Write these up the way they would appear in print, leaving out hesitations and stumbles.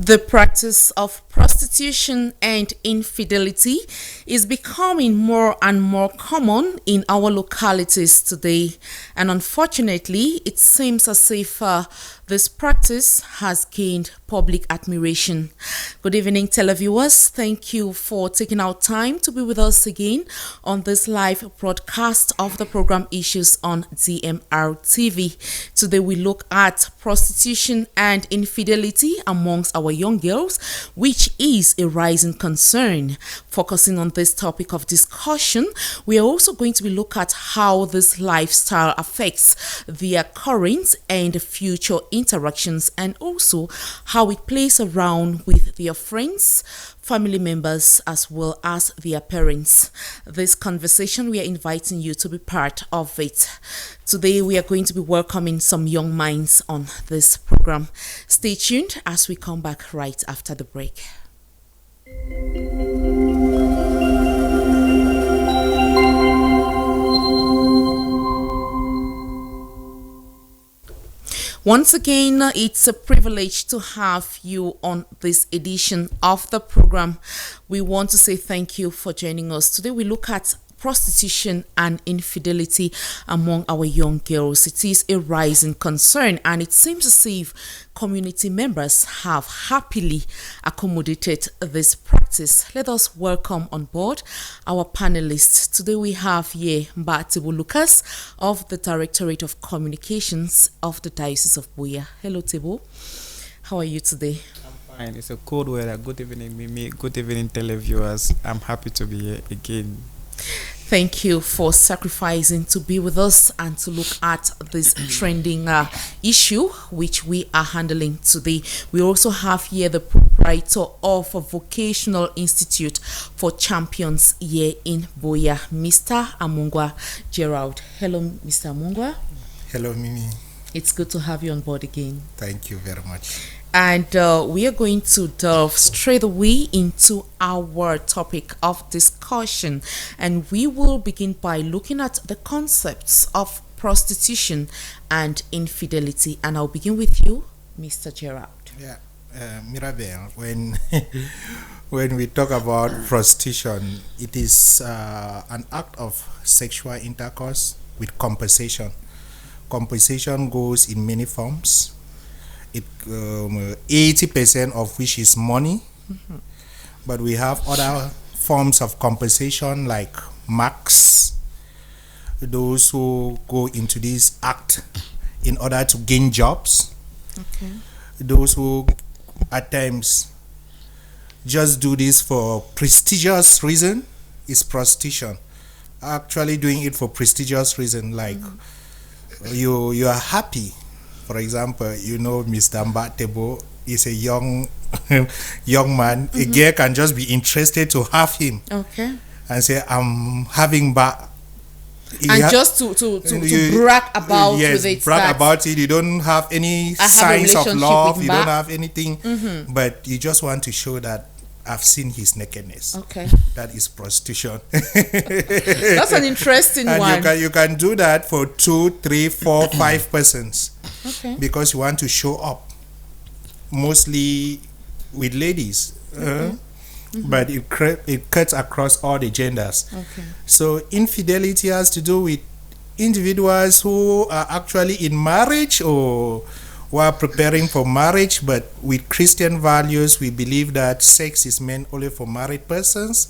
The practice of prostitution and infidelity is becoming more and more common in our localities today, and unfortunately, it seems as if this practice has gained public admiration. Good evening, televiewers. Thank you for taking out time to be with us again on this live broadcast of the program Issues on DMR TV. Today, we look at prostitution and infidelity amongst our young girls, which is a rising concern. Focusing on this topic of discussion, we are also going to be look at how this lifestyle affects their current and future interactions, and also how it plays around with their friends, family members, as well as their parents. This conversation, we are inviting you to be part of it. Today, we are going to be welcoming some young minds on this program. Stay tuned as we come back right after the break. Once again, it's a privilege to have you on this edition of the program. We want to say thank you for joining us. Today, we look at prostitution and infidelity among our young girls. It is a rising concern, and it seems as if community members have happily accommodated this practice. Let us welcome on board our panelists. Today we have here Tebo Lucas of the Directorate of Communications of the Diocese of Buea. Hello, Tebo. How are you today? I'm fine. It's a cold weather. Good evening, Mimi. Good evening, televiewers. I'm happy to be here again. Thank you for sacrificing to be with us and to look at this trending issue which we are handling today. We also have here the proprietor of a vocational institute for champions here in Buea, Mr. Amungwa Gerald. Hello, Mr. Amungwa. Hello, Mimi. It's good to have you on board again. Thank you very much. And we are going to delve straight away into our topic of discussion. And we will begin by looking at the concepts of prostitution and infidelity. And I'll begin with you, Mr. Gerard. Yeah, Mirabel, when we talk about prostitution, it is an act of sexual intercourse with compensation. Compensation goes in many forms. 80% of which is money, but we have other forms of compensation like marks, those who go into this act in order to gain jobs, those who at times just do this for prestigious reason is prostitution. Actually doing it for prestigious reason, like you are happy. For example, you know, Mr. Tebo is a young man. A girl can just be interested to have him. Okay. And say, I'm having and just to brag about yes, it. Brag about it. You don't have any signs of love. You don't have anything. But you just want to show that I've seen his nakedness. Okay. That is prostitution. That's an interesting one. And you can do that for 2, 3, 4, 5 persons. Okay. Because you want to show up. Mostly with ladies. But it cuts across all the genders. Okay. So infidelity has to do with individuals who are actually in marriage or who are preparing for marriage, but with Christian values, we believe that sex is meant only for married persons.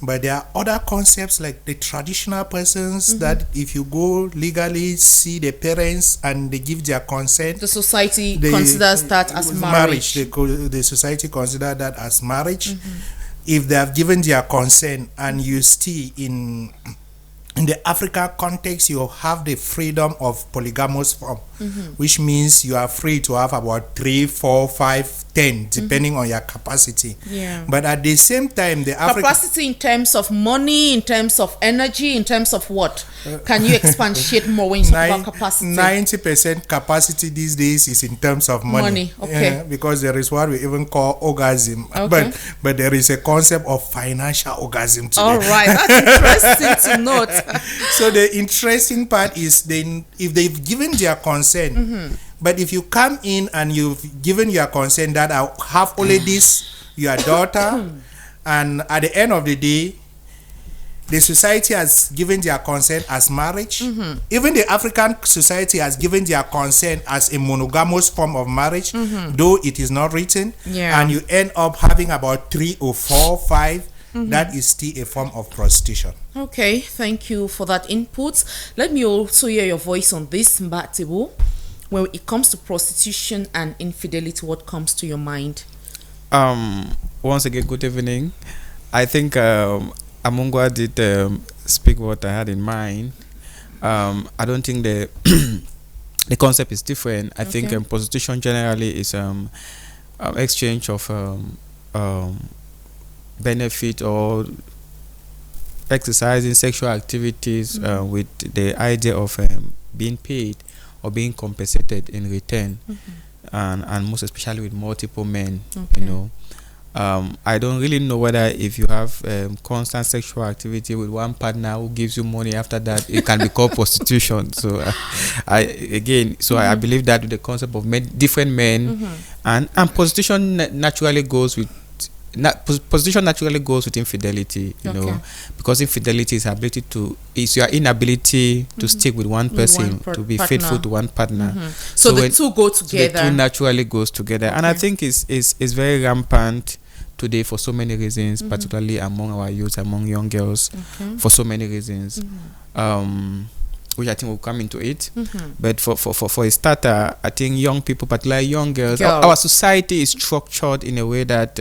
But there are other concepts like the traditional persons that if you go legally see the parents and they give their consent, the society considers that as marriage. The society considers that as marriage. If they have given their consent and you still in the Africa context, you have the freedom of polygamous form, which means you are free to have about 3, 4, 5, 10, depending on your capacity. Yeah. But at the same time, the capacity in terms of money, in terms of energy, in terms of what? Can you expatiate more when you talk about capacity? 90% capacity these days is in terms of money. Okay. Because there is what we even call orgasm. Okay. But there is a concept of financial orgasm today. All right, that's interesting to note. So the interesting part is then if they've given their consent, But if you come in and you've given your consent that I have only this, your daughter, and at the end of the day, the society has given their consent as marriage. Even the African society has given their consent as a monogamous form of marriage, though it is not written. Yeah. And you end up having about 3 or 4, 5. That is still a form of prostitution. Okay, thank you for that input. Let me also hear your voice on this, Mbatibu. When it comes to prostitution and infidelity, what comes to your mind? Once again, good evening. I think Amungwa did speak what I had in mind. I don't think the the concept is different. I think prostitution generally is exchange of benefit or exercising sexual activities with the idea of being paid or being compensated in return, and most especially with multiple men. You know, I don't really know whether if you have constant sexual activity with one partner who gives you money after that, it can be called prostitution. So I believe that with the concept of different men, and prostitution naturally goes with infidelity, you know, because infidelity is your inability to stick with one person, to be faithful to one partner. So the two go together. The two naturally goes together, and I think it's very rampant today for so many reasons, particularly among our youth, among young girls, for so many reasons. Which I think will come into it. But for a starter, I think young people, particularly young girls, our society is structured in a way that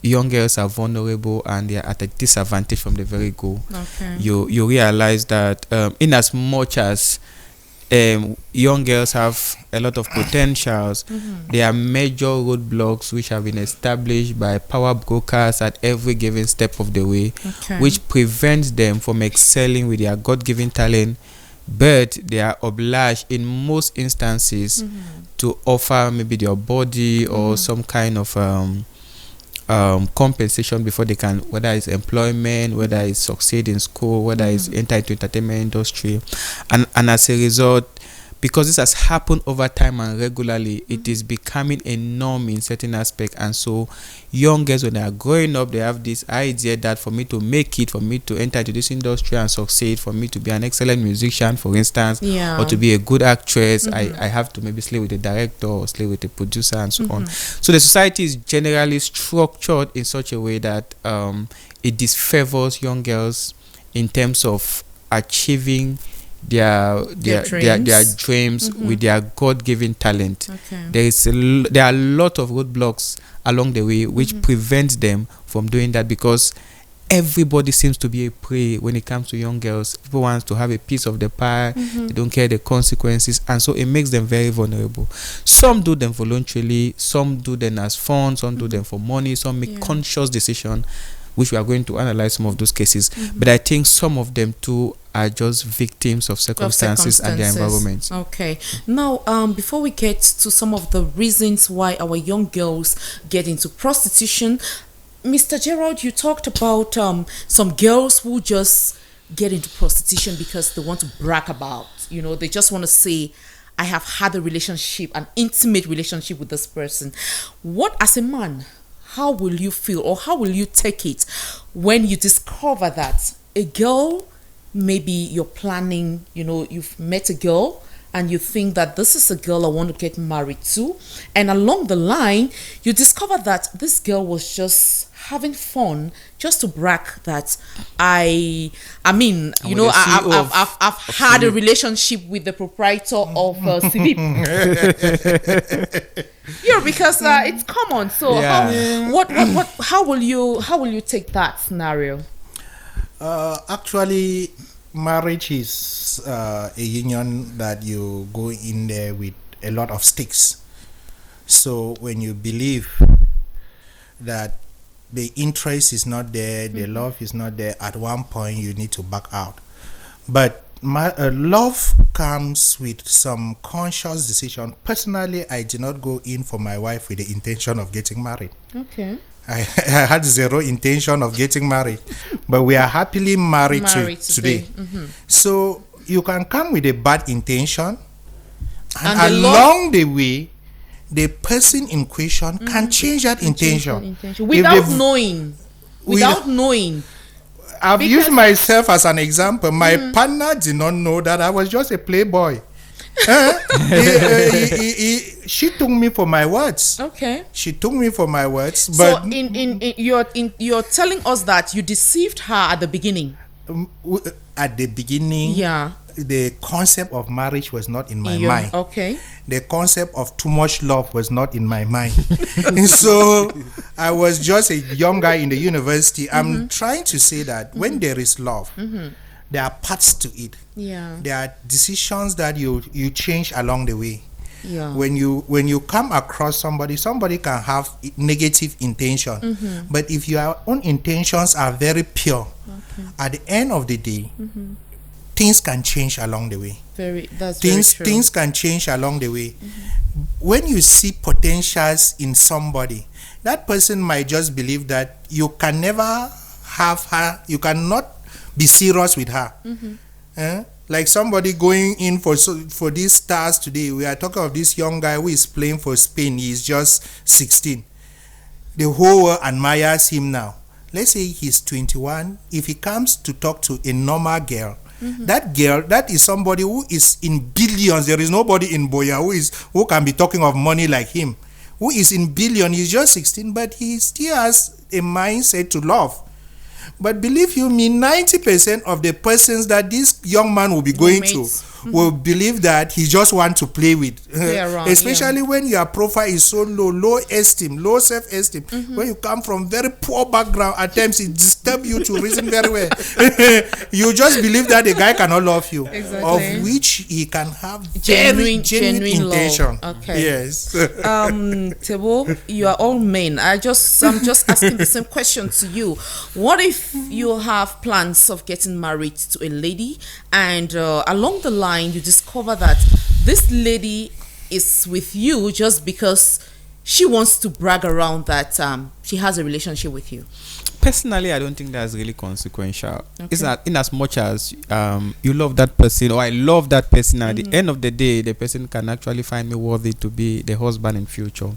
young girls are vulnerable and they are at a disadvantage from the very go. You realize that in as much as young girls have a lot of potentials, there are major roadblocks which have been established by power brokers at every given step of the way, which prevents them from excelling with their God-given talent, but they are obliged in most instances to offer maybe their body or some kind of compensation before they can, whether it's employment, whether it's succeed in school, whether it's enter into entertainment industry, and as a result, because this has happened over time and regularly, it is becoming a norm in certain aspects. And so young girls, when they are growing up, they have this idea that for me to make it, for me to enter into this industry and succeed, for me to be an excellent musician, for instance, or to be a good actress, I have to maybe slay with the director or slay with the producer and so on. So the society is generally structured in such a way that it disfavors young girls in terms of achieving their dreams with their God-given talent. There are a lot of roadblocks along the way which prevent them from doing that, because everybody seems to be a prey when it comes to young girls. People want to have a piece of the pie. They don't care the consequences, and so it makes them very vulnerable. Some do them voluntarily, some do them as fun, some do them for money, some make conscious decision, which we are going to analyze some of those cases. But I think some of them too are just victims of circumstances and their environments. Okay. Now, before we get to some of the reasons why our young girls get into prostitution, Mr. Gerald, you talked about some girls who just get into prostitution because they want to brag about, you know, they just want to say, I have had a relationship, an intimate relationship with this person. What, as a man, how will you feel, or how will you take it when you discover that a girl, maybe you're planning, you know, you've met a girl and you think that this is a girl I want to get married to, and along the line you discover that this girl was just having fun, just to brag that I've had a relationship with the proprietor of Silip. Yeah, because it's common. So how will you take that scenario? Actually, marriage is a union that you go in there with a lot of stakes. So when you believe that the interest is not there, the love is not there, at one point you need to back out. But love comes with some conscious decision. Personally, I did not go in for my wife with the intention of getting married. Okay. I had zero intention of getting married, but we are happily married today. So you can come with a bad intention, And the along the way, the person in question can change that intention. Without knowing. I've used myself as an example. My partner did not know that I was just a playboy. She took me for my words. Okay. She took me for my words. So But you're telling us that you deceived her at the beginning. at the beginning, Yeah. the concept of marriage was not in my mind. Okay. The concept of too much love was not in my mind. And so I was just a young guy in the university. I'm trying to say that when there is love, there are parts to it. Yeah. There are decisions that you change along the way. Yeah. When you come across somebody can have negative intention, but if your own intentions are very pure, at the end of the day, things can change along the way. That's very true. Things can change along the way. When you see potentials in somebody, that person might just believe that you can never have her, you cannot be serious with her. Like somebody going in for these stars today. We are talking of this young guy who is playing for Spain. He is just 16. The whole world admires him now. Let's say he's 21. If he comes to talk to a normal girl, that is somebody who is in billions. There is nobody in Boya who can be talking of money like him. Who is in billions? He's just 16, but he still has a mindset to love. But believe you me, 90% of the persons that this young man will be going to will believe that he just wants to play with. Especially when your profile is so low esteem, low self-esteem. When you come from very poor background, at times it disturbs you to reason very well. You just believe that the guy cannot love you. Exactly. Of which he can have Genuine intention. love. Okay. Yes. Tebo, you are all men. I'm just asking the same question to you. What if you have plans of getting married to a lady, and along the line you discover that this lady is with you just because she wants to brag around that she has a relationship with you? Personally, I don't think that's really consequential. It's not in as much as you love that person, or I love that person. At the end of the day, the person can actually find me worthy to be the husband in future.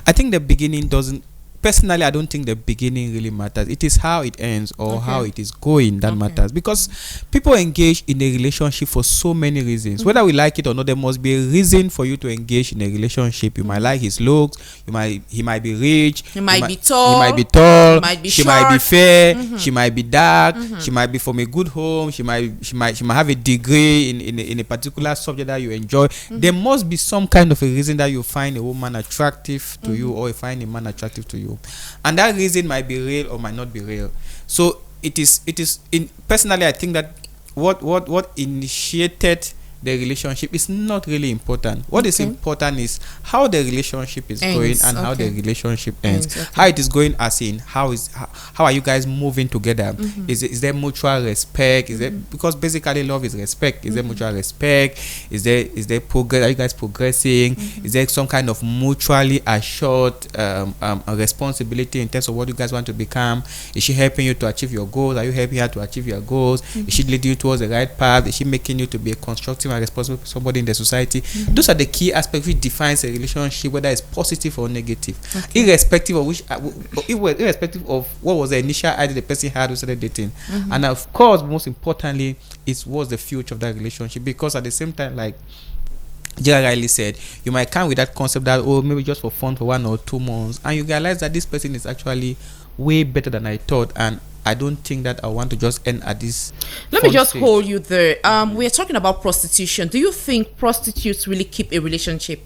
I think the beginning doesn't. Personally, I don't think the beginning really matters. It is how it ends or how it is going that matters. Because people engage in a relationship for so many reasons. Whether we like it or not, there must be a reason for you to engage in a relationship. You might like his looks. He might be rich. He might be tall. He might be tall. He might be she short. might be fair. She might be dark. She might be from a good home. She might have a degree in a particular subject that you enjoy. There must be some kind of a reason that you find a woman attractive to you, or you find a man attractive to you. And that reason might be real or might not be real. So it is personally, I think that what initiated the relationship is not really important. What is important is how the relationship is going and how the relationship ends. How it is going, as in how are you guys moving together? Is there mutual respect? Is there, because basically love is respect. Is there mutual respect? Is there progress? Are you guys progressing? Is there some kind of mutually assured responsibility in terms of what you guys want to become? Is she helping you to achieve your goals? Are you helping her to achieve your goals? Is she leading you towards the right path? Is she making you to be a constructive and responsible somebody in the society? Those are the key aspects which defines a relationship, whether it's positive or negative, irrespective of irrespective of what was the initial idea the person had who started dating. And of course, most importantly, it was the future of that relationship. Because at the same time, like Jira Riley said, you might come with that concept that, oh, maybe just for fun for 1 or 2 months, and you realize that this person is actually way better than I thought, and I don't think that I want to just end at this. Let me just hold you there. We are talking about prostitution. Do you think prostitutes really keep a relationship?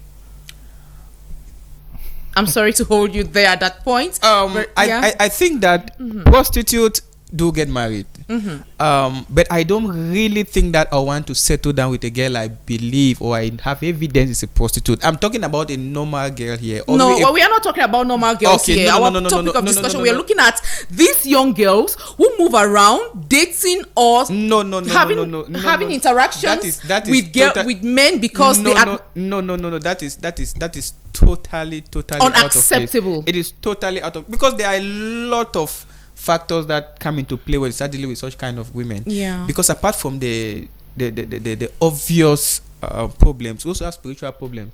I'm sorry to hold you there at that point. I think that prostitutes do get married. But I don't really think that I want to settle down with a girl I believe or I have evidence is a prostitute. I'm talking about a normal girl here. No, we are not talking about normal girls here. Our topic of discussion, we are looking at these young girls who move around dating or having interactions with men because they are that is totally unacceptable. Out of place. It is totally out of, because there are a lot of factors that come into play when you start dealing with such kind of women. Yeah. Because apart from the obvious problems. We also have spiritual problems.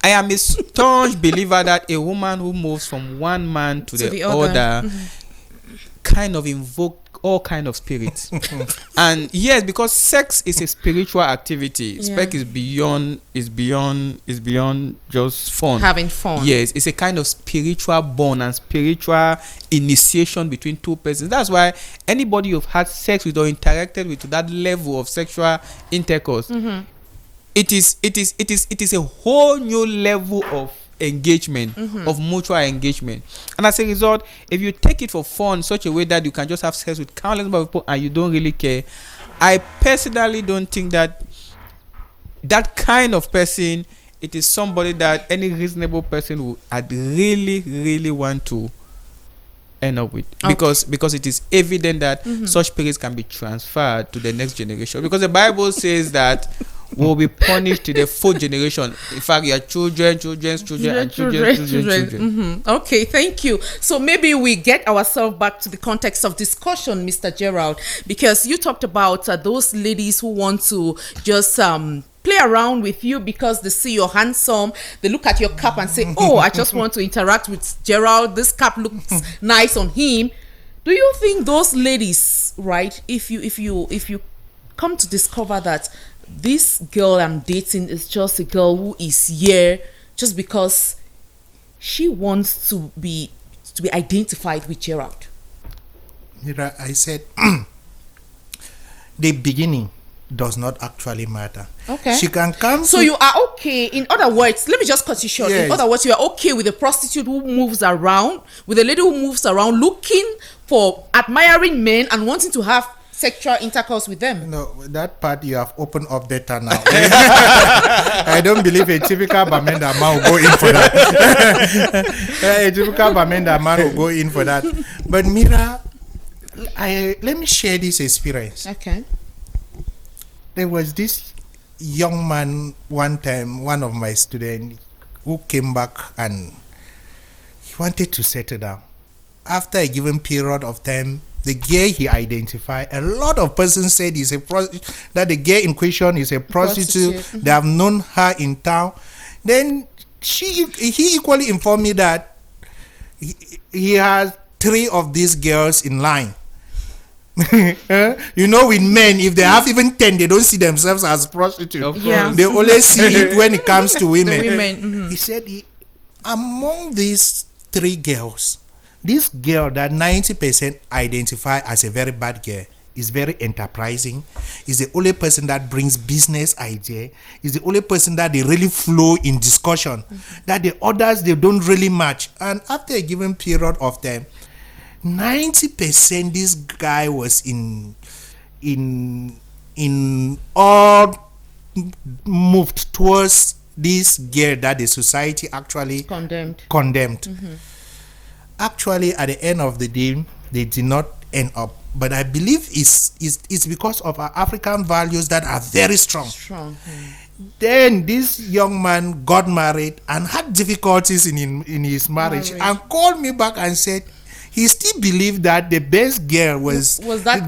I am a staunch believer that a woman who moves from one man to the other kind of invoke all kind of spirits. And yes, because sex is a spiritual activity. Sex is beyond just fun. Having fun. Yes, it's a kind of spiritual bond and spiritual initiation between two persons. That's why anybody you've had sex with or interacted with to that level of sexual intercourse, it is a whole new level of engagement, of mutual engagement. And as a result, if you take it for fun such a way that you can just have sex with countless number of people and you don't really care, I personally don't think that kind of person, it is somebody that any reasonable person would really want to end up with. Because it is evident that such spirits can be transferred to the next generation, because the Bible says that will be punished to the fourth generation. In fact, your children's children. Okay, thank you. So maybe we get ourselves back to the context of discussion, Mr. Gerald, because you talked about those ladies who want to just play around with you because they see you're handsome. They look at your cap and say, "Oh, I just want to interact with Gerald. This cap looks nice on him." Do you think those ladies, right? If you come to discover that this girl I'm dating is just a girl who is here just because she wants to be identified with Gerald. Mira, I said the beginning does not actually matter. Okay. She can come. So you are okay. In other words, let me just cut you short. Yes. In other words, you are okay with a prostitute who moves around, with a lady who moves around looking for admiring men and wanting to have sexual intercourse with them. No, that part you have opened up better now. I don't believe a typical Bamenda man will go in for that. A typical Bamenda man will go in for that. But Mira, let me share this experience. Okay. There was this young man one time, one of my students, who came back and he wanted to settle down. After a given period of time, the girl he identified, a lot of persons said that the girl in question is a prostitute. They have known her in town. Then he equally informed me that he has 3 of these girls in line. You know, with men, if they have even 10, they don't see themselves as prostitutes. Yeah. They only see it when it comes to women. Women. He said, among these 3 girls, this girl that 90% identify as a very bad girl is very enterprising, is the only person that brings business idea, is the only person that they really flow in discussion, that the others, they don't really match. And after a given period of time, 90% this guy was in all moved towards this girl that the society actually condemned. Actually, at the end of the day, they did not end up. But I believe it's because of our African values that are very strong. Then this young man got married and had difficulties in his marriage and called me back and said he still believed that the best girl was that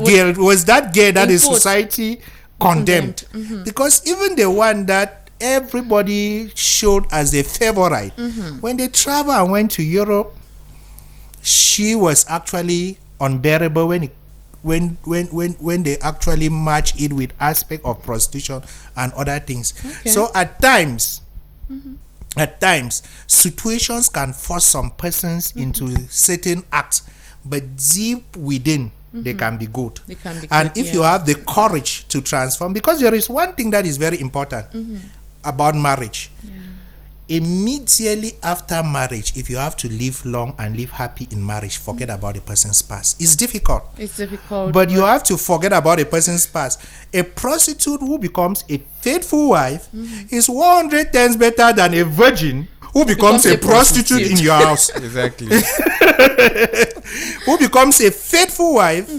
girl that the society condemned. Because even the one that everybody showed as a favorite, when they traveled and went to Europe, she was actually unbearable when they actually match it with aspect of prostitution and other things. So at times situations can force some persons into certain acts, but deep within they can be good. And if you have the courage to transform, because there is one thing that is very important about marriage. Immediately after marriage, if you have to live long and live happy in marriage, forget about the person's past. It's difficult. But you have to forget about a person's past. A prostitute who becomes a faithful wife is 100 times better than a virgin who becomes a prostitute in your house. Exactly. Who becomes a faithful wife.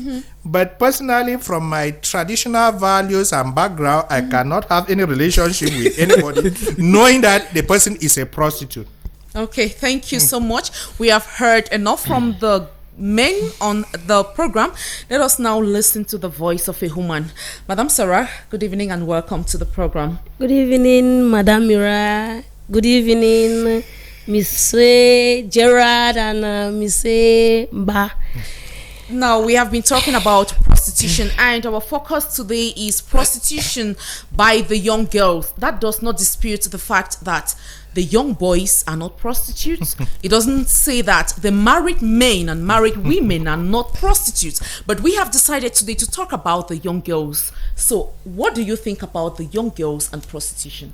But personally, from my traditional values and background, I cannot have any relationship with anybody knowing that the person is a prostitute. Okay, thank you so much. We have heard enough from the men on the program. Let us now listen to the voice of a woman. Madam Sarah, good evening and welcome to the program. Good evening, Madam Mira. Good evening, Miss Gerard and Miss Mba. Now, we have been talking about prostitution, and our focus today is prostitution by the young girls. That does not dispute the fact that the young boys are not prostitutes. It doesn't say that the married men and married women are not prostitutes. But we have decided today to talk about the young girls. So, what do you think about the young girls and prostitution?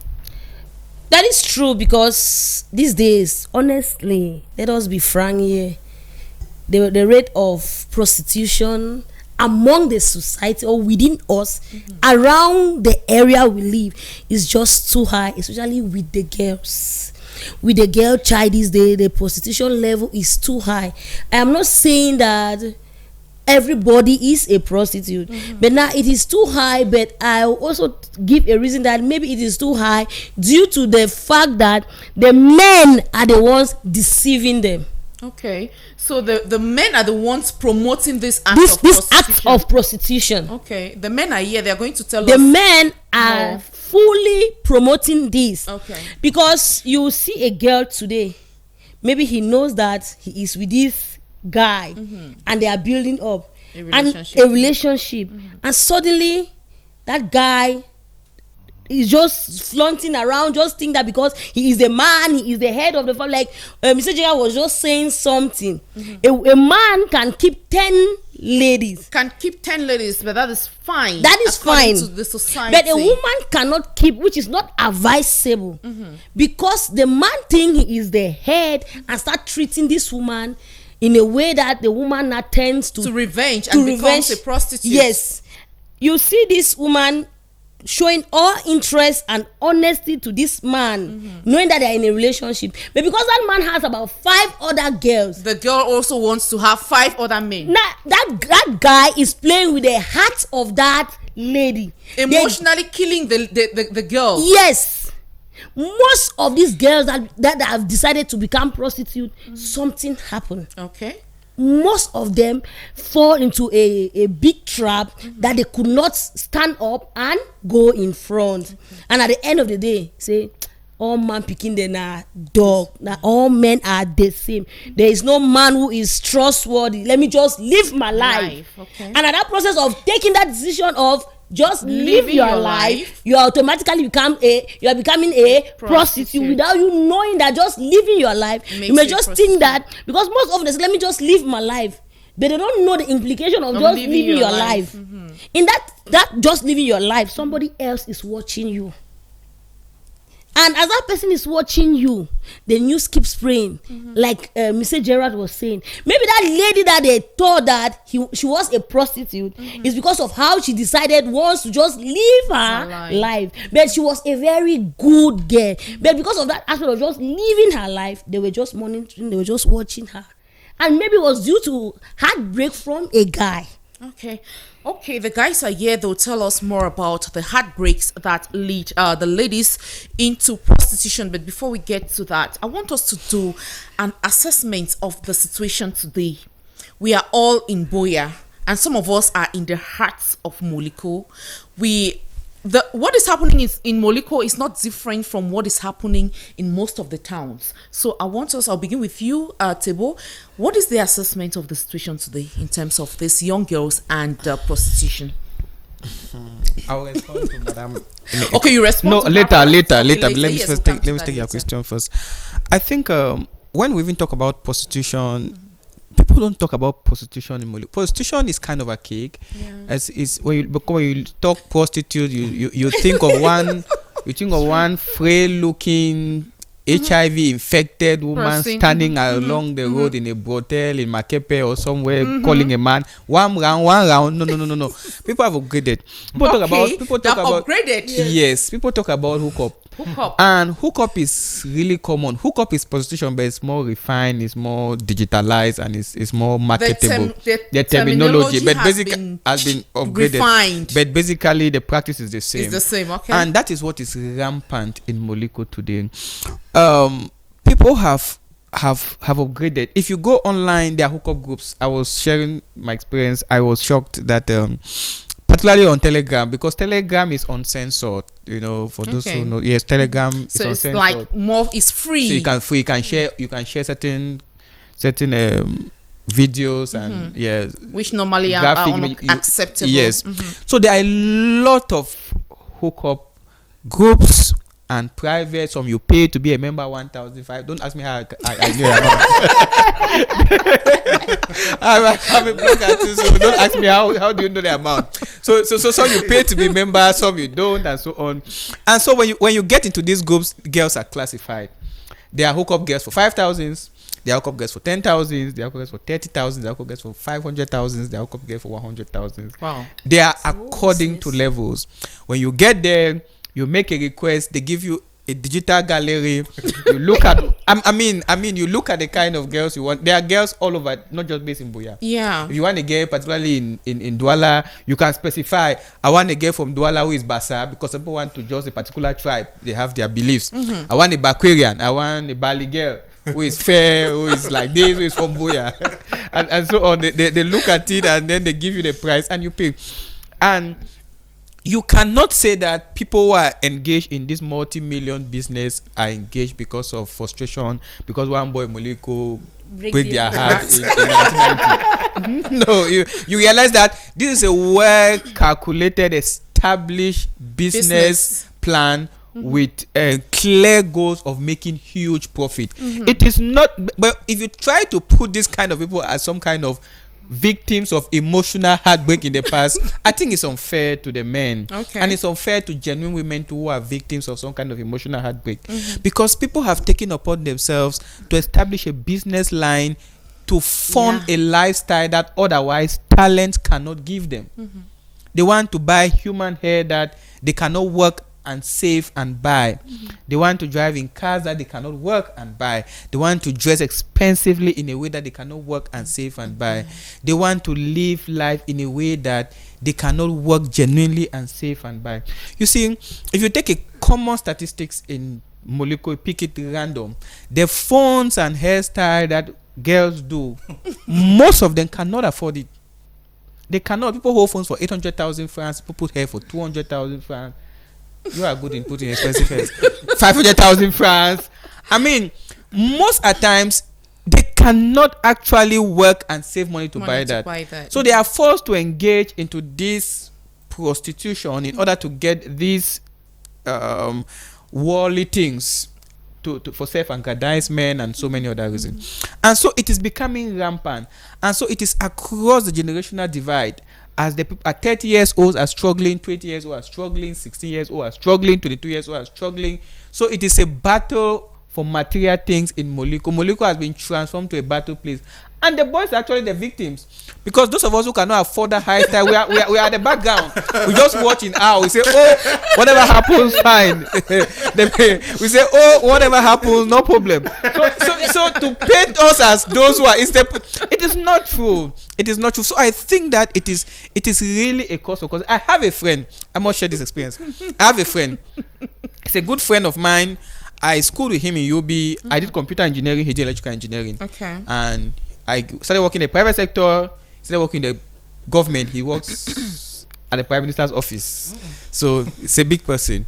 That is true, because these days, honestly, let us be frank here, the rate of prostitution among the society or within us, around the area we live, is just too high, especially with the girls. With the girl child these days, the prostitution level is too high. I am not saying that everybody is a prostitute, but now it is too high. But I will also give a reason that maybe it is too high due to the fact that the men are the ones deceiving them. Okay, so the men are the ones promoting this act of prostitution. Okay, the men are here. They are going to tell us. The men are fully promoting this. Okay, because you see a girl today, maybe he knows that he is with this guy, and they are building up a relationship, and suddenly that guy is just flaunting around, just think that because he is the man, he is the head of the family. Like Mr. Jega was just saying something. A man can keep 10 ladies. Can keep 10 ladies, but that is fine. That is fine. To the society. But a woman cannot keep, which is not advisable, because the man think he is the head and start treating this woman in a way that the woman now tends to revenge and becomes a prostitute. Yes, you see this woman showing all interest and honesty to this man, knowing that they are in a relationship, but because that man has about 5 other girls, the girl also wants to have 5 other men. Now that guy is playing with the heart of that lady, emotionally killing the girl. Yes, most of these girls that have decided to become prostitute, something happened. Okay. Most of them fall into a big trap that they could not stand up and go in front. And at the end of the day, say, all man picking them are dog. Now all men are the same. There is no man who is trustworthy. Let me just live my life. Okay. And at that process of taking that decision of just live your life, you automatically becoming a prostitute without you knowing that. Just living your life, you may just think that, because most of them say, let me just live my life, but they don't know the implication of just living your life. In that just living your life, somebody else is watching you. And as that person is watching you, the news keeps spraying. Like Mr. Gerard was saying, maybe that lady that they thought that she was a prostitute is because of how she decided once to just live her life. But she was a very good girl. But because of that aspect of just living her life, they were just monitoring, they were just watching her. And maybe it was due to heartbreak from a guy. Okay, the guys are here. They'll tell us more about the heartbreaks that lead the ladies into prostitution. But before we get to that, I want us to do an assessment of the situation today. We are all in Boya, and some of us are in the heart of Moliko. What is happening in Moliko is not different from what is happening in most of the towns. So I'll begin with you, Tebo. What is the assessment of the situation today in terms of these young girls and prostitution? I will respond to Madam. Okay, you respond. No, to later. Let me yes, take your question first. I think when we even talk about prostitution, people don't talk about prostitution in Moliko. Prostitution is kind of a cake. As is when you talk prostitute, you think of one frail looking HIV infected woman standing along the road in a brothel in Makepe or somewhere, calling a man one round. No. People have upgraded. People talk about upgraded. Yes, people talk about hookup. And hookup is really common. Hookup is prostitution, but it's more refined, it's more digitalized, and it's more marketable. The terminology but basically has been upgraded. Refined. But basically, the practice is the same. It's the same, okay. And that is what is rampant in Moliko today. People have have upgraded. If you go online, there are hookup groups. I was sharing my experience. I was shocked that particularly on Telegram, because Telegram is uncensored. For those who know, yes, Telegram is so uncensored. It's like more. It's free. So you can share certain videos and which normally are unacceptable. Yes. So there are a lot of hookup groups and private. Some you pay to be a member 1,500. Don't ask me how I knew about. I'm a blog artist, so don't ask me how do you know the amount. So some you pay to be member, some you don't, and so on. And so when you get into these groups, girls are classified. There are hookup girls for 5,000. There are hookup girls for 10,000. There are hookup girls for 30,000. There are hookup girls for 500,000. There are hookup girls for 100,000. Wow. They are according to levels. When you get there, you make a request. They give you a digital gallery. You look at. I mean, you look at the kind of girls you want. There are girls all over, not just based in Buea. Yeah. If you want a girl, particularly in Douala, you can specify. I want a girl from Douala who is Bassa, because some people want to just a particular tribe. They have their beliefs. I want a Bakwarian. I want a Bali girl who is fair, who is like this, who is from Buea, and so on. They look at it and then they give you the price and you pay. And you cannot say that people who are engaged in this multi-million business are engaged because of frustration, because one boy Moliko break their heart in 1990. No, you realize that this is a well-calculated, established business plan with clear goals of making huge profit. It is not, but if you try to put this kind of people as some kind of victims of emotional heartbreak in the past, I think it's unfair to the men. Okay. And it's unfair to genuine women too, who are victims of some kind of emotional heartbreak. Because people have taken upon themselves to establish a business line to fund a lifestyle that otherwise talent cannot give them. They want to buy human hair that they cannot work and save and buy. They want to drive in cars that they cannot work and buy. They want to dress expensively in a way that they cannot work and save and buy. They want to live life in a way that they cannot work genuinely and save and buy. You see, if you take a common statistics in Moliko, pick it random, the phones and hairstyle that girls do, most of them cannot afford it. They cannot. People hold phones for 800,000 francs. People put hair for 200,000 francs. You are good in putting expensive hairs. 500,000 francs. I mean, most at times they cannot actually work and save money to buy that. So they are forced to engage into this prostitution in order to get these worldly things for self-aggrandizement and so many other reasons. And so it is becoming rampant. And so it is across the generational divide. As the people at 30 years old are struggling, 20 years old are struggling, 16 years old are struggling, 22 years old are struggling. So it is a battle for material things in Moliko. Moliko has been transformed to a battle place. And the boys are actually the victims. Because those of us who cannot afford the high style, we are at the background. We just watch in awe. We say, oh, whatever happens, fine. We say, oh, whatever happens, no problem. So to paint us as those who are it is not true. It is not true. So I think that it is really a cause of cause. I have a friend. I must share this experience. I have a friend. He's a good friend of mine. I schooled with him in UB. I did computer engineering. He did electrical engineering. Okay. And I started working in the private sector. Started working in the government. He works at the Prime Minister's office. So it's a big person.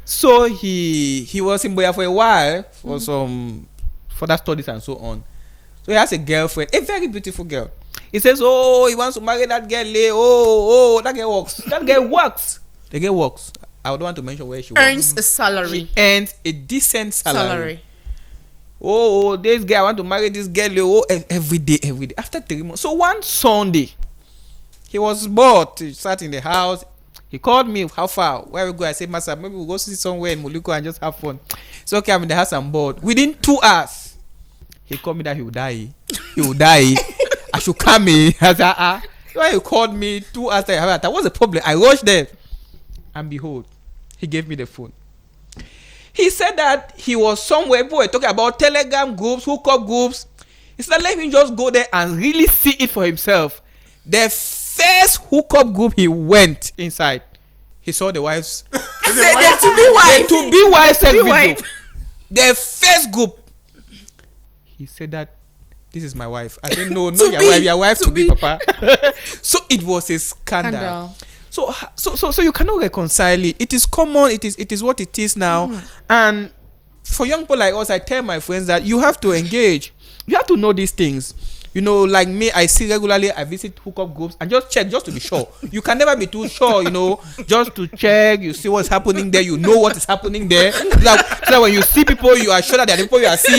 So he was in Buea for a while for some further studies and so on. So he has a girlfriend, a very beautiful girl. He says, oh, he wants to marry that girl. Oh, that girl works. That girl works. The girl works. I don't want to mention where she earns a salary. She earns a decent salary. Oh, this girl, I want to marry this girl. Oh, every day. After 3 months. So one Sunday, he was bored. He sat in the house. He called me. How far? Where we go? I said, Master, maybe we'll go see somewhere in Moliko and just have fun. So okay, I'm in the house. I'm bored. Within 2 hours, he called me that he will die. He will die. I should come in. I said, So he called me 2 hours later. What's the problem? I rushed there. And behold, he gave me the phone. He said that he was somewhere. People were talking about Telegram groups, hookup groups. He said, let me just go there and really see it for himself. The first hookup group he went inside, he saw the wives. The to be wife. The to be wife said video. The first group. he said that this is my wife. I said, no, not your wife, your wife to be, Papa. So it was a scandal. So you cannot reconcile it. It is common. It is what it is now. And for young people like us, I tell my friends that you have to engage. You have to know these things. You know, like me, I see regularly, I visit hookup groups and just check, just to be sure. You can never be too sure, you know, just to check, you see what's happening there, you know what is happening there. So that when you see people, you are sure that they are the people you are seeing.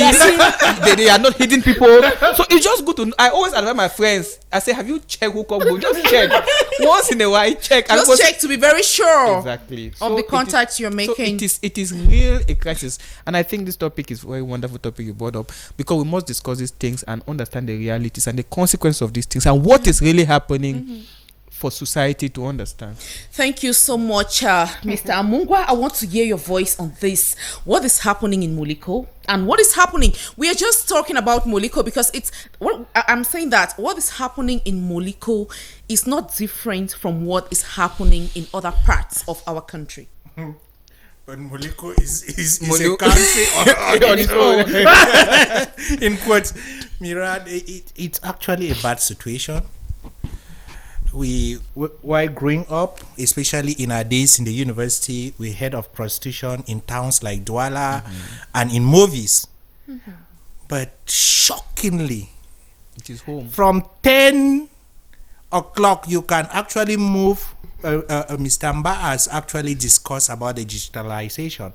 They are not hidden people. So it's just good to know. I always advise my friends, I say, have you checked hookup group? Just check. Once in a while, check. Just check to be very sure exactly of the contacts you're making. So it is real a crisis. And I think this topic is a very wonderful topic you brought up, because we must discuss these things and understand the reality and the consequence of these things and what is really happening for society to understand. Thank you so much, Mr. Amungwa. I want to hear your voice on this. What is happening in Moliko and what is happening? We are just talking about Moliko because I'm saying that what is happening in Moliko is not different from what is happening in other parts of our country. But Moliko is a country on its own. In quotes, Mirad, it's actually a bad situation. While growing up, especially in our days in the university, we heard of prostitution in towns like Douala and in movies. But shockingly, it is home. From 10 o'clock, you can actually move. Mr. Mba has actually discussed about the digitalization,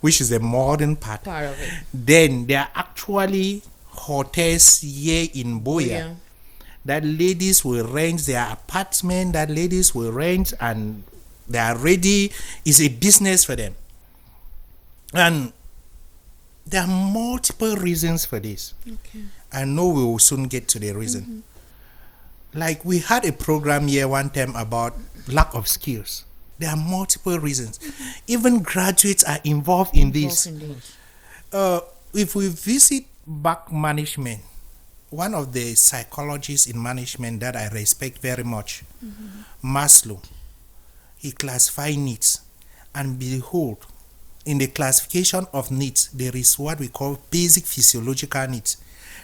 which is a modern part of it. Then there are actually hotels here in Boya that ladies will rent their apartment, that ladies will rent, and they are ready. It's a business for them. And there are multiple reasons for this. I know we will soon get to the reason. Like we had a program here one time about lack of skills. There are multiple reasons. Even graduates are involved in this. If we visit back management, one of the psychologists in management that I respect very much, Maslow, he classified needs. And behold, in the classification of needs, there is what we call basic physiological needs.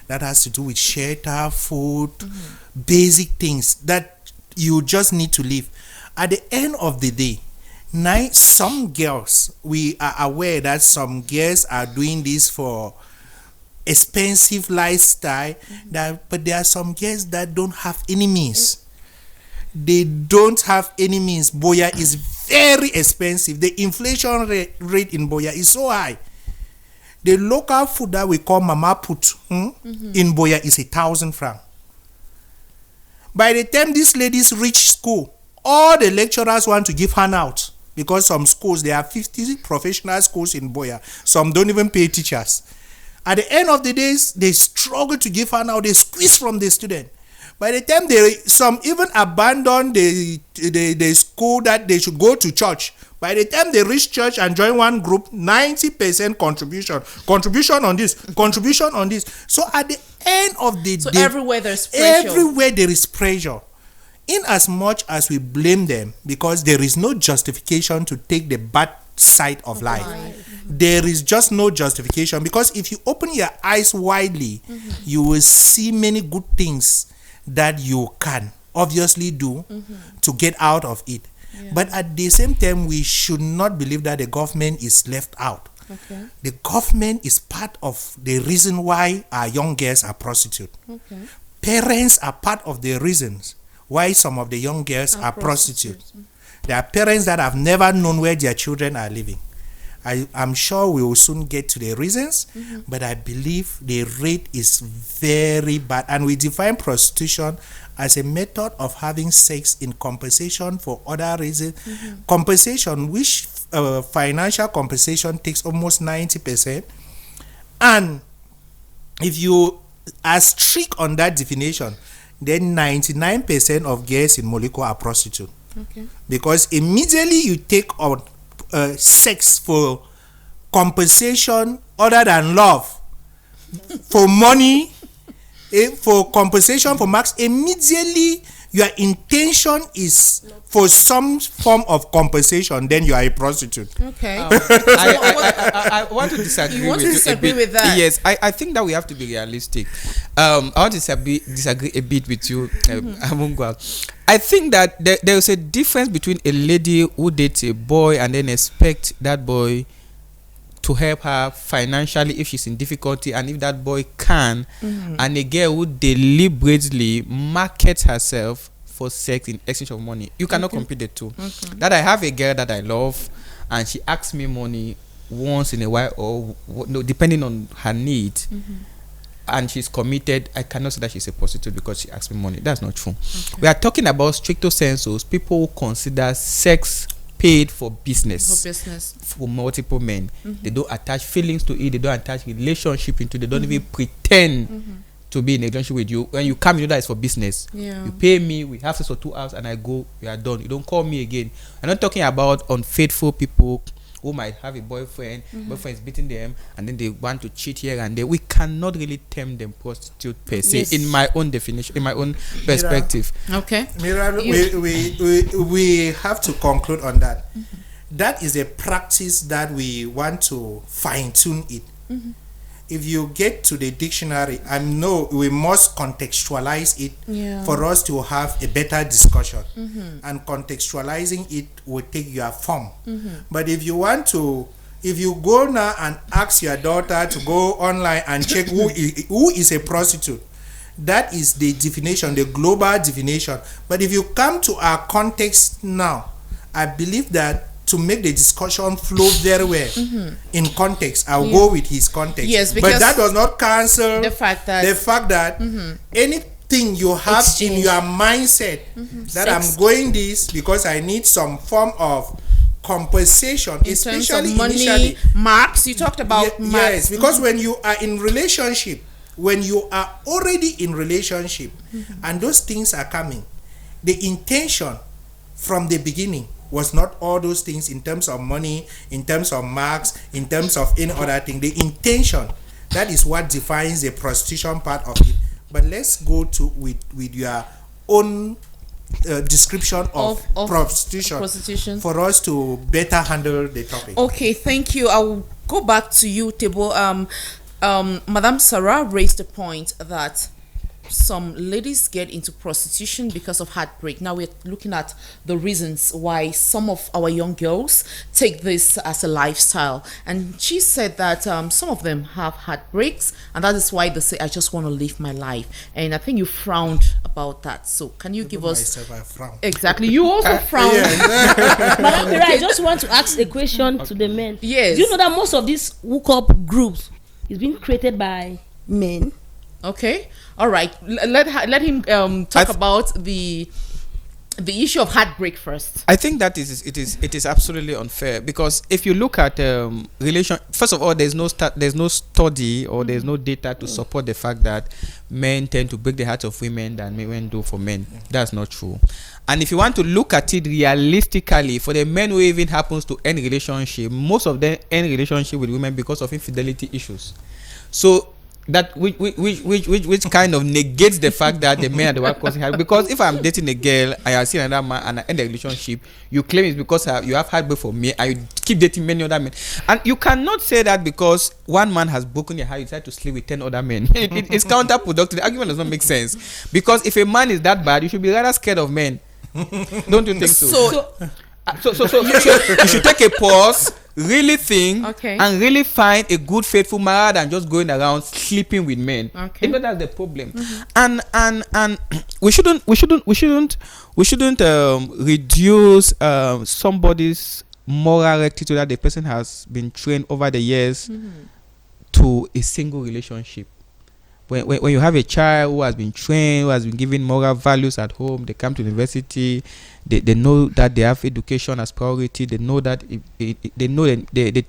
That has to do with shelter, food, basic things that you just need to live. At the end of the day, some girls, we are aware that some girls are doing this for expensive lifestyle, but there are some girls that don't have any means. They don't have any means. Boya is very expensive. The inflation rate in Boya is so high. The local food that we call mama put in Boya is 1,000 francs. By the time these ladies reach school, all the lecturers want to give handout, because some schools, there are 50 professional schools in Boya. Some don't even pay teachers. At the end of the day, they struggle to give handout. They squeeze from the student. By the time some even abandon the school that they should go to church. By the time they reach church and join one group, 90% contribution on this, contribution on this. So at the end of the day, everywhere there's pressure. Everywhere there is pressure. In as much as we blame them, because there is no justification to take the bad side of life. There is just no justification, because if you open your eyes widely, you will see many good things that you can obviously do to get out of it. But at the same time, we should not believe that the government is left out. The government is part of the reason why our young girls are prostitutes. Parents are part of the reasons why some of the young girls are prostitutes. There are parents that have never known where their children are living. I'm sure we will soon get to the reasons, but I believe the rate is very bad. And we define prostitution as a method of having sex in compensation for other reasons. Compensation, which financial compensation takes almost 90%. And if you are strict on that definition, then 99% of girls in Moliko are prostitutes. Because immediately you take on sex for compensation other than love, for money, for compensation for marks, immediately your intention is for some form of compensation, then you are a prostitute. Okay. I want to disagree. You want to disagree with that? Yes, I think that we have to be realistic. I want to disagree a bit with you, Amungwa. I think that there is a difference between a lady who dates a boy and then expect that boy to help her financially if she's in difficulty, and if that boy can, and a girl who deliberately markets herself for sex in exchange of money. You cannot compare the two. That I have a girl that I love and she asks me money once in a while, or no, depending on her need, and she's committed, I cannot say that she's a prostitute because she asks me money. That's not true. We are talking about stricto sensus, people who consider sex paid for business for multiple men. They don't attach feelings to it, they don't attach relationship into it, they don't even pretend to be in a relationship with you. When you come, you know that it's for business. You pay me, we have sex for 2 hours and I go, we are done. You don't call me again. I'm not talking about unfaithful people who might have a boyfriend, boyfriend is beating them, and then they want to cheat here and there. We cannot really term them prostitute per se, in my own definition, in my own perspective. Okay. Mira, we have to conclude on that. That is a practice that we want to fine-tune it. If you get to the dictionary, I know we must contextualize it for us to have a better discussion. And contextualizing it will take your form. But if you want to, if you go now and ask your daughter to go online and check who is a prostitute, that is the definition, the global definition. But if you come to our context now, I believe that to make the discussion flow very well in context, I'll go with his context. Yes, because but that does not cancel the fact that anything you have in your mindset that I'm going this because I need some form of compensation, in especially terms of money, initially. marks. You talked about marks. Yes, because when you are in relationship, when you are already in relationship, and those things are coming, the intention from the beginning was not all those things in terms of money, in terms of marks, in terms of any other thing. The intention, that is what defines the prostitution part of it. But let's go to with your own description of prostitution for us to better handle the topic. Okay, thank you. I will go back to you, Tebo. Madam Sarah raised the point that some ladies get into prostitution because of heartbreak. Now we're looking at the reasons why some of our young girls take this as a lifestyle. And she said that some of them have heartbreaks, and that is why they say, I just want to live my life. And I think you frowned about that. So can you give us... I frown. Exactly. You also frowned. Madam Mira, I just want to ask a question to the men. Yes. Do you know that most of these hookup groups is being created by men? Okay, all right. Let him talk about the issue of heartbreak first. I think that it is absolutely unfair, because if you look at first of all, there's no study or there's no data to support the fact that men tend to break the hearts of women than women do for men. That's not true. And if you want to look at it realistically, for the men who even happens to end relationship, most of them end relationship with women because of infidelity issues. So that which kind of negates the fact that the men are the one causing heartbreak. Because if I'm dating a girl, I have seen another man and I end the relationship, you claim it's because you have heartbreak for me, and you keep dating many other men. And you cannot say that because one man has broken your heart, you decide to sleep with 10 other men. It's counterproductive. The argument does not make sense. Because if a man is that bad, you should be rather scared of men. Don't you think so? So you should take a pause, really think, and really find a good faithful man rather than just going around sleeping with men. Even that's the problem. And we shouldn't reduce somebody's moral rectitude that the person has been trained over the years to a single relationship. When you have a child who has been trained, who has been given moral values at home, they come to university, they know that they have education as priority, they know that they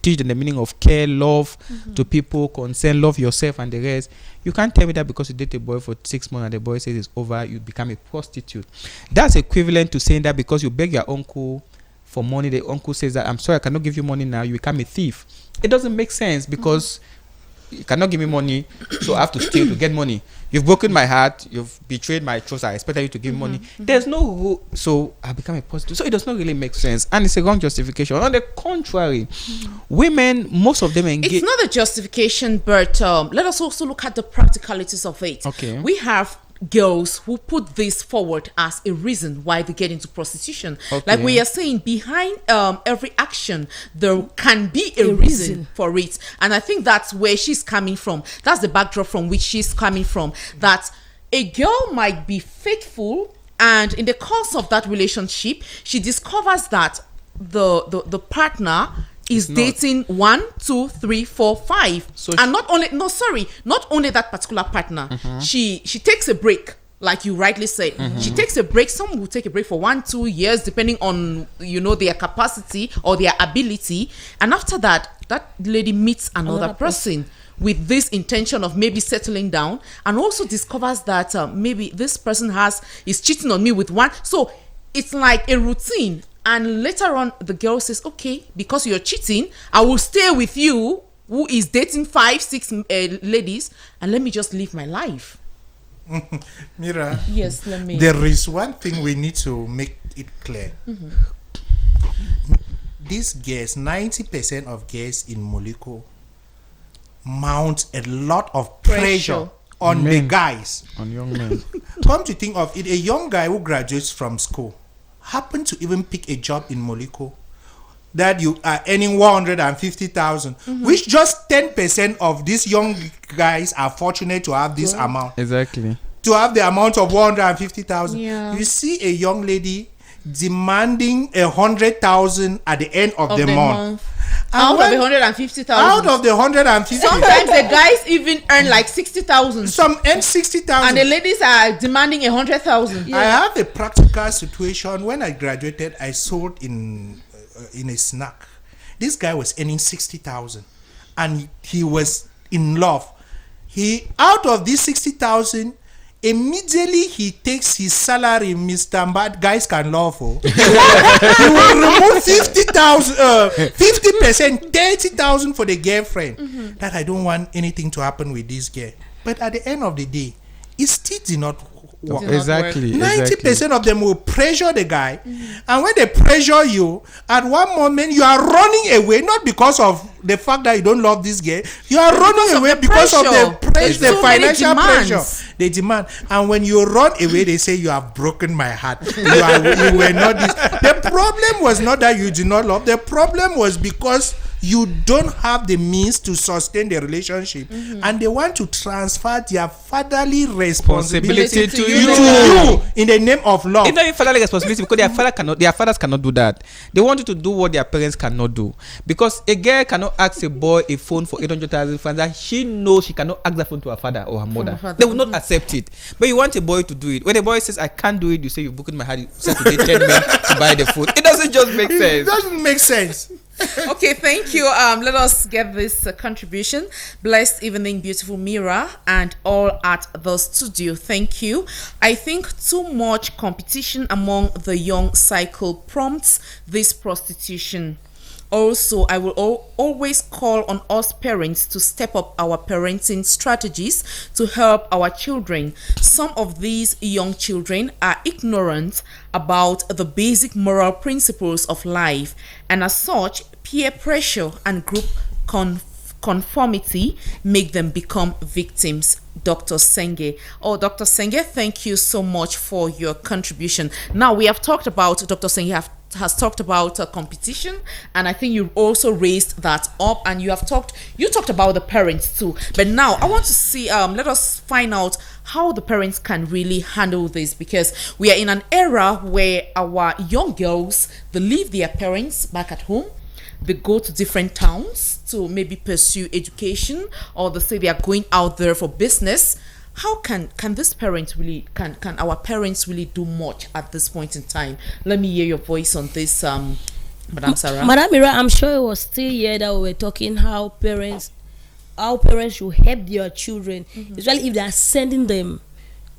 teach them the meaning of care, love to people, concern, love yourself and the rest. You can't tell me that because you date a boy for 6 months and the boy says it's over, you become a prostitute. That's equivalent to saying that because you beg your uncle for money, the uncle says that, I'm sorry, I cannot give you money now, you become a thief. It doesn't make sense, because you cannot give me money, so I have to steal to get money. You've broken my heart, you've betrayed my trust, I expected you to give me money. There's no so I become a prostitute. So it does not really make sense, and it's a wrong justification. On the contrary, women, most of them engage. It's not a justification, but let us also look at the practicalities of it. Okay. We have girls who put this forward as a reason why they get into prostitution. Okay. Like we are saying, behind every action there can be a reason for it, and I think that's where she's coming from. That's the backdrop from which she's coming from, that a girl might be faithful, and in the course of that relationship she discovers that the partner is dating 1, 2, 3, 4, 5, So and not only that particular partner. She takes a break, like you rightly said. She takes a break. Some will take a break for 1-2 years, depending on their capacity or their ability, and after that lady meets another person with this intention of maybe settling down, and also discovers that maybe this person is cheating on me with one. So it's like a routine. And later on, the girl says, okay, because you're cheating, I will stay with you, who is dating 5, 6 ladies, and let me just live my life. Mira, Yes, let me. there is one thing we need to make it clear. These girls, 90% of girls in Moliko mount a lot of pressure on the guys. On young men. Come to think of it, a young guy who graduates from school happen to even pick a job in Moliko that you are earning 150,000, which just 10% of these young guys are fortunate to have this amount. Exactly. To have the amount of 150,000. Yeah. You see a young lady demanding 100,000 at the end of the month. Out of 150,000. Out of the 150. Sometimes the guys even earn like 60,000. Some earn 60,000. And the ladies are demanding 100,000. I have a practical situation. When I graduated, I sold in a snack. This guy was earning 60,000, and he was in love. Out of this 60,000, immediately he takes his salary. Mr. Bad guys can love for. He will remove 50,000, 50%, 30,000 for the girlfriend. That I don't want anything to happen with this girl. But at the end of the day, it still did not work. Exactly. 90% of them will pressure the guy, and when they pressure you, at one moment you are running away, not because of the fact that you don't love this girl. You are running away because of the pressure, the financial pressure they demand. And when you run away, they say you have broken my heart. You were not this. The problem was not that you did not love. The problem was because you don't have the means to sustain the relationship, and they want to transfer their fatherly responsibility to you in the name of love. It's not even fatherly responsibility, because their fathers cannot do that. They want you to do what their parents cannot do. Because a girl cannot ask a boy a phone for 800,000 francs that she knows she cannot ask that phone to her father or her mother. They will not accept it. But you want a boy to do it. When a boy says, I can't do it, you say, you're booking my heart, you said to date 10 men to buy the food. It doesn't just make sense. It doesn't make sense. Okay, thank you. Let us get this contribution. Blessed evening, beautiful Mira, and all at the studio. Thank you. I think too much competition among the young cycle prompts this prostitution. Also, I will always call on us parents to step up our parenting strategies to help our children. Some of these young children are ignorant about the basic moral principles of life, and as such, peer pressure and group conformity make them become victims. Dr. Senge. Oh, Dr. Senge, thank you so much for your contribution. Now, we have talked about, Dr. Senge has talked about competition, and I think you also raised that up, and you talked about the parents too. But now I want to see, let us find out how the parents can really handle this, because we are in an era where our young girls, they leave their parents back at home. They go to different towns to maybe pursue education, or they say they are going out there for business. How can this parent really, can our parents really do much at this point in time? Let me hear your voice on this, Madam Sarah. Madam Mira, I'm sure it was still here that we were talking how parents should help their children, especially if they are sending them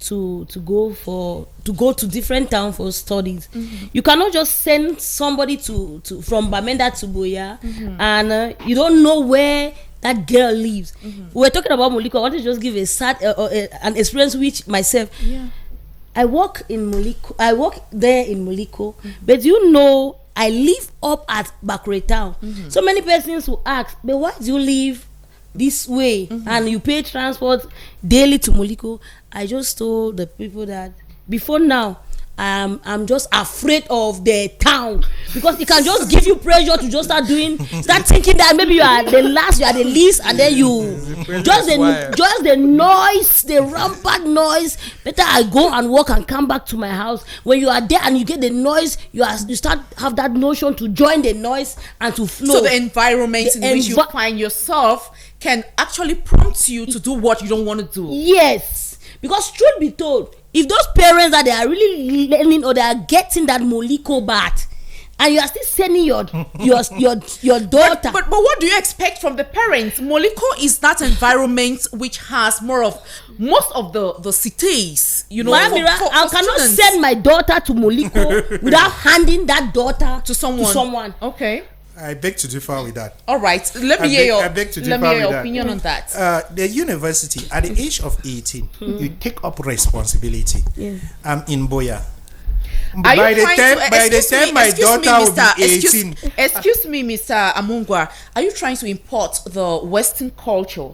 to go to different town for studies. You cannot just send somebody to from Bamenda to Boya, and you don't know where that girl leaves. We're talking about Moliko. I want to just give a sad an experience which myself. Yeah. I work in Moliko. I work there in Moliko, but you know, I live up at Bakure Town. So many persons will ask, but why do you live this way and you pay transport daily to Moliko? I just told the people that before now, I'm just afraid of the town, because it can just give you pressure to just start thinking that maybe you are the last, you are the least, and then you just the noise, the rampant noise. Better I go and walk and come back to my house. When you are there and you get the noise, you start have that notion to join the noise and to flow. So the environment in which you find yourself can actually prompt you to do what you don't want to do. Yes, because truth be told, if those parents that they are really learning or they are getting that Moliko bath, and you are still sending your daughter. But what do you expect from the parents? Moliko is that environment which has most of the cities, you know. I cannot send my daughter to Moliko without handing that daughter to someone. Okay. I beg to differ with that. All right. Let me hear your opinion on that. The university, at the age of 18, you take up responsibility. Yeah. I'm in Boya. By the time my daughter will be 18. Excuse me, Mr. Amungwa. Are you trying to import the Western culture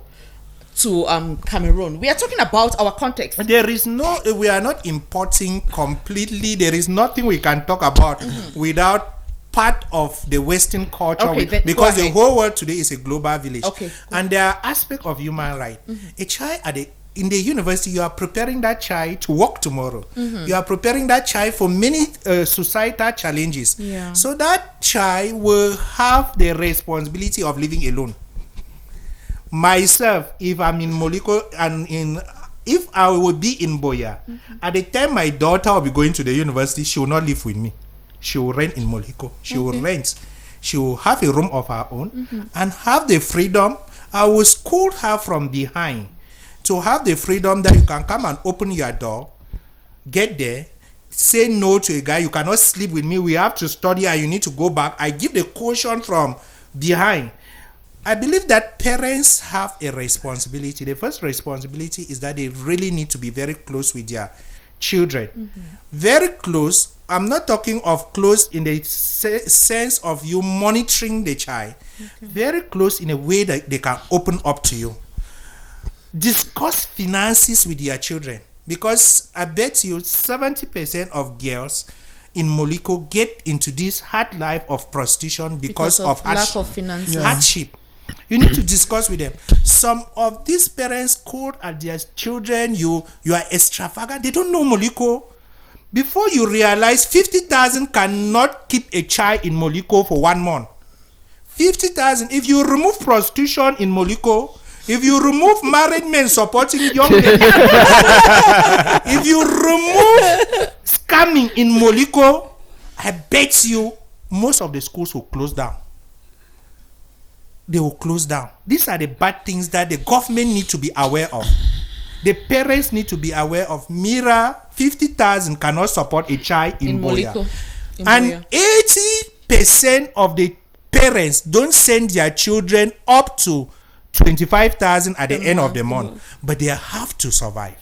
to Cameroon? We are talking about our context. We are not importing completely. There is nothing we can talk about without part of the Western culture, because the whole world today is a global village. Okay. And there are aspects of human rights. A child in the university, you are preparing that child to work tomorrow. You are preparing that child for many societal challenges. Yeah. So that child will have the responsibility of living alone. Myself, if I'm in Moliko and if I will be in Boya, at the time my daughter will be going to the university, she will not live with me. She will rent in Moliko. She will rent. She will have a room of her own and have the freedom. I will school her from behind to have the freedom that you can come and open your door, get there, say no to a guy. You cannot sleep with me. We have to study and you need to go back. I give the caution from behind. I believe that parents have a responsibility. The first responsibility is that they really need to be very close with their children. Very close. I'm not talking of close in the sense of you monitoring the child. Very close in a way that they can open up to you. Discuss finances with your children, because I bet you 70% of girls in Moliko get into this hard life of prostitution because of lack of finances. Hardship. You need to discuss with them. Some of these parents call at their children, you are extravagant. They don't know Moliko. Before you realize 50,000 cannot keep a child in Moliko for 1 month. 50,000. If you remove prostitution in Moliko, if you remove married men supporting young ladies, if you remove scamming in Moliko, I bet you most of the schools will close down. They will close down. These are the bad things that the government need to be aware of. The parents need to be aware of. Mira, 50,000 cannot support a child in Boya. And 80% of the parents don't send their children up to 25,000 at the end of the month. But they have to survive.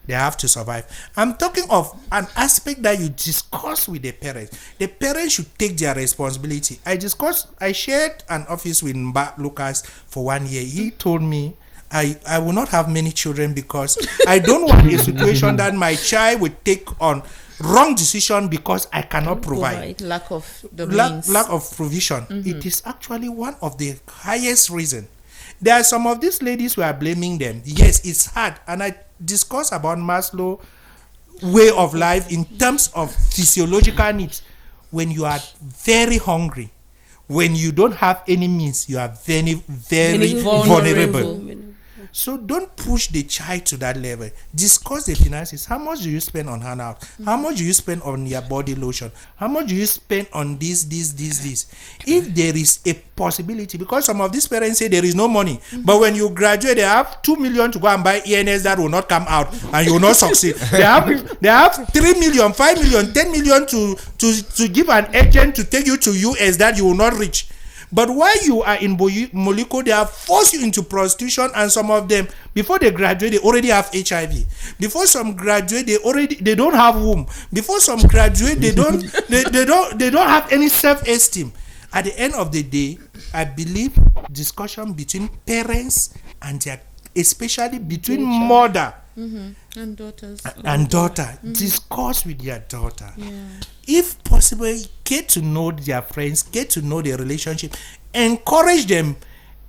They have to survive. I'm talking of an aspect that you discuss with the parents. The parents should take their responsibility. I shared an office with Mba Lucas for 1 year. He told me, I will not have many children because I don't want a situation that my child would take on wrong decision because I cannot provide. Lack of the means. Lack of provision. It is actually one of the highest reasons. There are some of these ladies who are blaming them. Yes, it's hard. And I discuss about Maslow way of life in terms of physiological needs. When you are very hungry, when you don't have any means, you are very, very vulnerable. So don't push the child to that level. Discuss the finances. How much do you spend on handout? How much do you spend on your body lotion? How much do you spend on this? If there is a possibility, because some of these parents say there is no money, but when you graduate, they have 2 million to go and buy ENS that will not come out and you will not succeed. They have 3 million, 5 million, 10 million to give an agent to take you to US that you will not reach. But while you are in Moliko, they have forced you into prostitution, and some of them, before they graduate, they already have HIV. Before some graduate, they don't have womb. Before some graduate, they don't have any self-esteem. At the end of the day, I believe discussion between parents and their, especially between mother and daughters and daughter, discuss with their daughter. If possible, get to know their friends, get to know their relationship, encourage them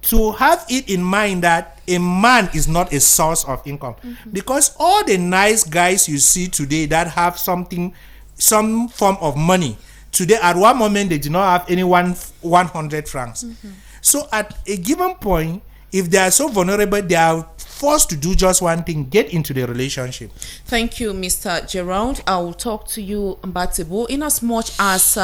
to have it in mind that a man is not a source of income. Because all the nice guys you see today that have some form of money, today at one moment they do not have any 100 francs. So at a given point, if they are so vulnerable, they are forced to do just one thing: get into the relationship. Thank you, Mr. Gerald. I will talk to you, Mbatebo, in as much as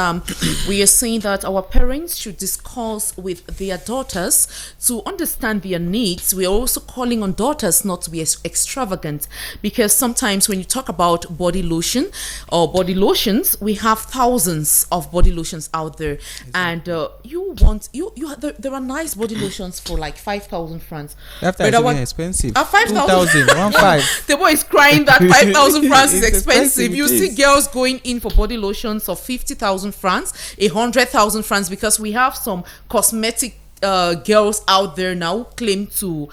we are saying that our parents should discuss with their daughters to understand their needs. We are also calling on daughters not to be extravagant, because sometimes when you talk about body lotion or body lotions, we have thousands of body lotions out there, and there are nice body lotions for like 5,000 francs. That's expensive. 5,000. 2,000. The boy is crying that 5,000 francs is expensive. You see girls going in for body lotions of 50,000 francs, 100,000 francs, because we have some cosmetic girls out there now who claim to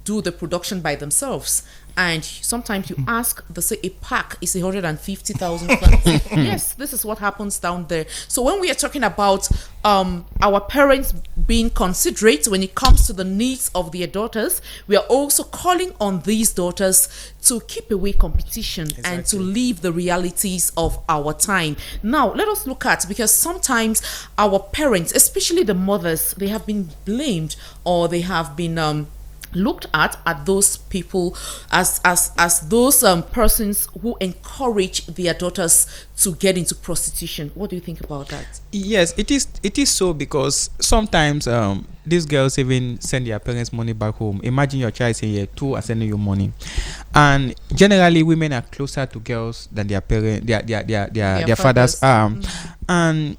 do the production by themselves. And sometimes you ask, they say a pack is 150,000 francs. Yes, this is what happens down there. So when we are talking about our parents being considerate when it comes to the needs of their daughters, we are also calling on these daughters to keep away competition and to live the realities of our time. Now, let us look at, because sometimes our parents, especially the mothers, they have been blamed, or they have been looked at those people as those persons who encourage their daughters to get into prostitution. What do you think about that? Yes, it is so, because sometimes these girls even send their parents money back home. Imagine your child saying you're 2 and sending you money, and generally women are closer to girls than their parents, their fathers are. And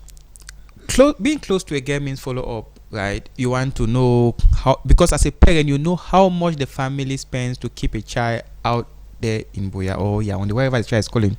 being close to a girl means follow up. Right, you want to know how, because as a parent you know how much the family spends to keep a child out there in Boya or on the wherever the child is calling,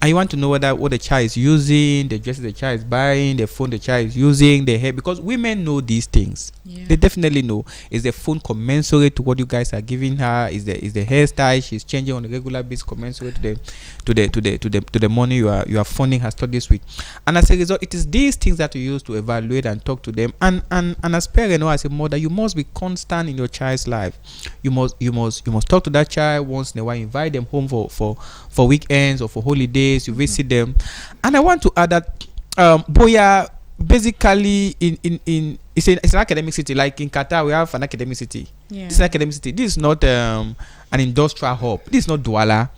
and you want to know what the child is using, the dresses the child is buying, the phone the child is using, the hair, because women know these things. They definitely know. Is the phone commensurate to what you guys are giving her? Is the hairstyle she's changing on a regular basis commensurate to the money you are funding her studies with? And as a result, it is these things that you use to evaluate and talk to them. And as parent or as a mother, you must be constant in your child's life. You must talk to that child once in a while. Invite them home for weekends or for holidays. You visit them. And I want to add that Boya basically it's an academic city. Like in Qatar, we have an academic city. This is an academic city. This is not an industrial hub. This is not Douala.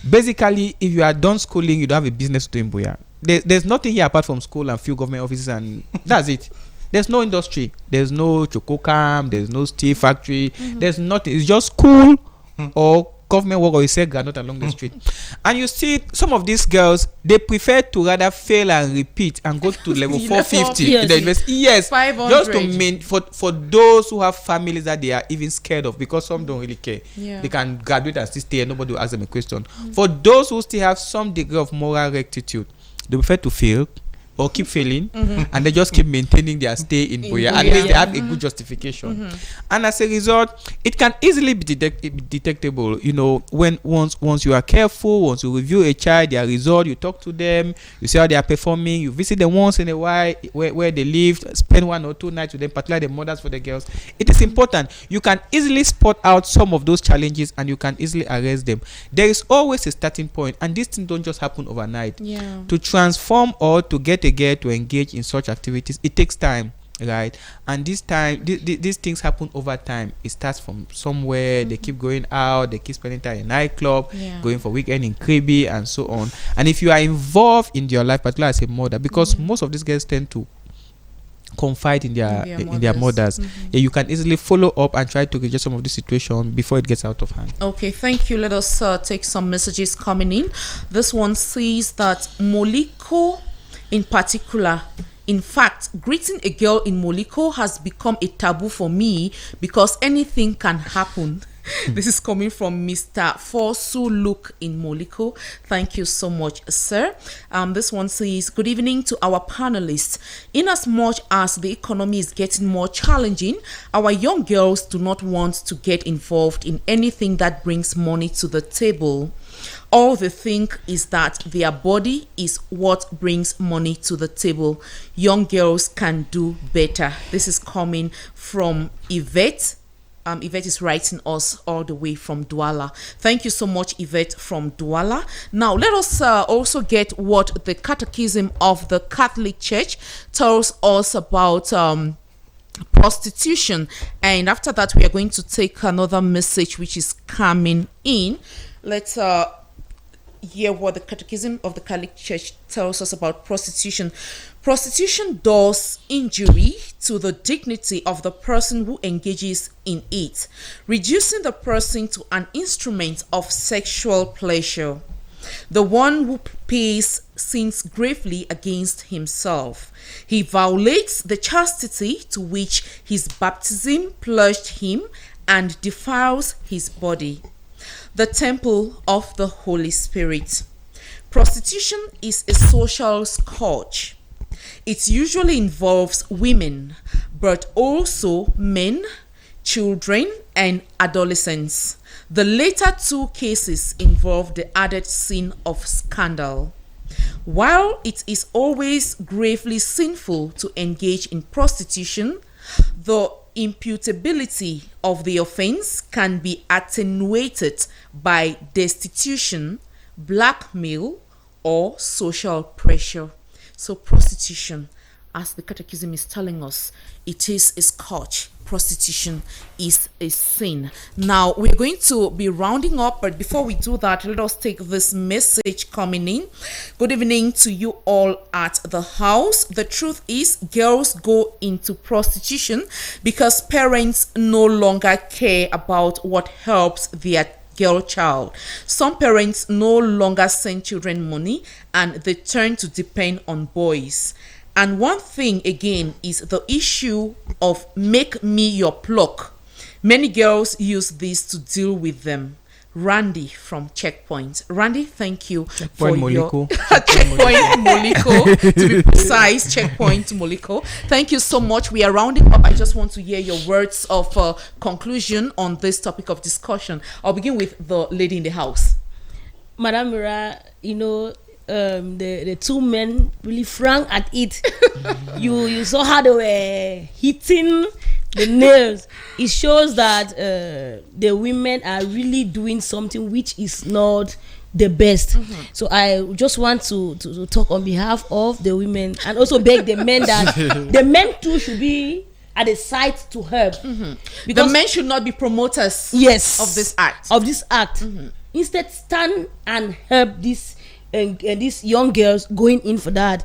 Basically, if you are done schooling, you don't have a business to do in Boya. There's nothing here apart from school and few government offices, and that's it. There's no industry. There's no chococam. There's no steel factory. There's nothing. It's just school or government work, or you say not along the street. And you see some of these girls, they prefer to rather fail and repeat and go to level 450 in the university. Yes, 500. Just to mean for those who have families that they are even scared of, because some don't really care. They can graduate and still stay and nobody will ask them a question. For those who still have some degree of moral rectitude, they prefer to fail or keep failing, and they just keep maintaining their stay in Boya. At least they have a good justification. And as a result, it can easily be detectable. You know, when once you are careful, once you review a child, their result, you talk to them, you see how they are performing, you visit them once in a while where they live, spend 1 or 2 nights with them, particularly the mothers for the girls. It is important. You can easily spot out some of those challenges and you can easily arrest them. There is always a starting point, and these things don't just happen overnight. To transform or to get a girl to engage in such activities, it takes time, right? And these things happen over time. It starts from somewhere. They keep going out, they keep spending time in nightclub, going for weekend in Kribi and so on. And if you are involved in your life, particularly as a mother, because most of these girls tend to confide in their mothers, you can easily follow up and try to reduce some of the situation before it gets out of hand. Okay, thank you. Let us take some messages coming in. This one says that Moliko in particular In fact, greeting a girl in Moliko has become a taboo for me because anything can happen. This is coming from Mr. Forsu Luke in Moliko. Thank you so much, sir. This one says, good evening to our panelists. In as much as the economy is getting more challenging, our young girls do not want to get involved in anything that brings money to the table. All they think is that their body is what brings money to the table. Young girls can do better. This is coming from Yvette. Yvette is writing us all the way from Douala. Thank you so much, Yvette from Douala. Now, let us also get what the Catechism of the Catholic Church tells us about prostitution. And after that, we are going to take another message which is coming in. Let's hear what the Catechism of the Catholic Church tells us about prostitution. Prostitution does injury to the dignity of the person who engages in it, reducing the person to an instrument of sexual pleasure. The one who pays sins gravely against himself. He violates the chastity to which his baptism pledged him and defiles his body. The temple of the Holy Spirit. Prostitution is a social scourge. It usually involves women, but also men, children, and adolescents. The latter two cases involve the added sin of scandal. While it is always gravely sinful to engage in prostitution, the imputability of the offense can be attenuated by destitution, blackmail, or social pressure. So prostitution, as the Catechism is telling us, it is a scourge. Prostitution is a sin. Now, we're going to be rounding up, but before we do that, let us take this message coming in. Good evening to you all at the house. The truth is, girls go into prostitution because parents no longer care about what helps their girl child. Some parents no longer send children money and they turn to depend on boys. And one thing again is the issue of make me your pluck. Many girls use this to deal with them. Randy from Checkpoint. Randy, thank you for Moliko. your Checkpoint Moliko, to be precise. Checkpoint Moliko. Thank you so much. We are rounding up. I just want to hear your words of conclusion on this topic of discussion. I'll begin with the lady in the house. Madam Mira, the two men really sprang at it. you saw how they were hitting the nails. It shows that the women are really doing something which is not the best. So I just want to talk on behalf of the women and also beg the men that the men too should be at the side to help. Because the men should not be promoters of this act. Instead, stand and help these young girls going in for that.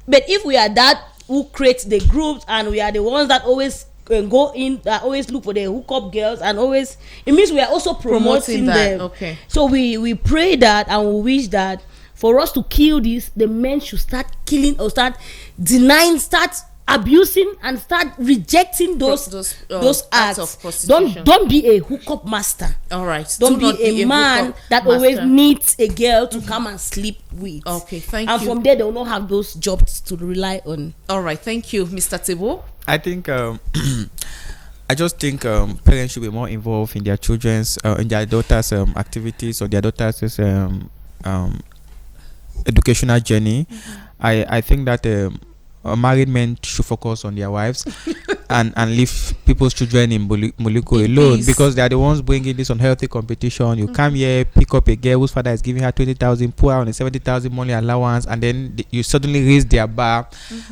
But if we are that who creates the groups and we are the ones that always go in, that always look for the hookup girls, and always, it means we are also promoting them. Okay. So we pray that and we wish that for us to kill this, the men should start killing or start denying, start abusing and start rejecting those acts of prostitution. Don't be a hookup master. All right. Don't be a man that always needs a girl to come and sleep with. Okay, thank you. And from there, they will not have those jobs to rely on. All right, thank you, Mr. Tebo. I think I just think parents should be more involved in their children's in their daughters' activities or their daughters' educational journey. I think that married men should focus on their wives and leave people's children in Moliko alone, because they are the ones bringing this unhealthy competition. You come here, pick up a girl whose father is giving her 20,000, pour her on a 70,000 money allowance, and then you suddenly raise their bar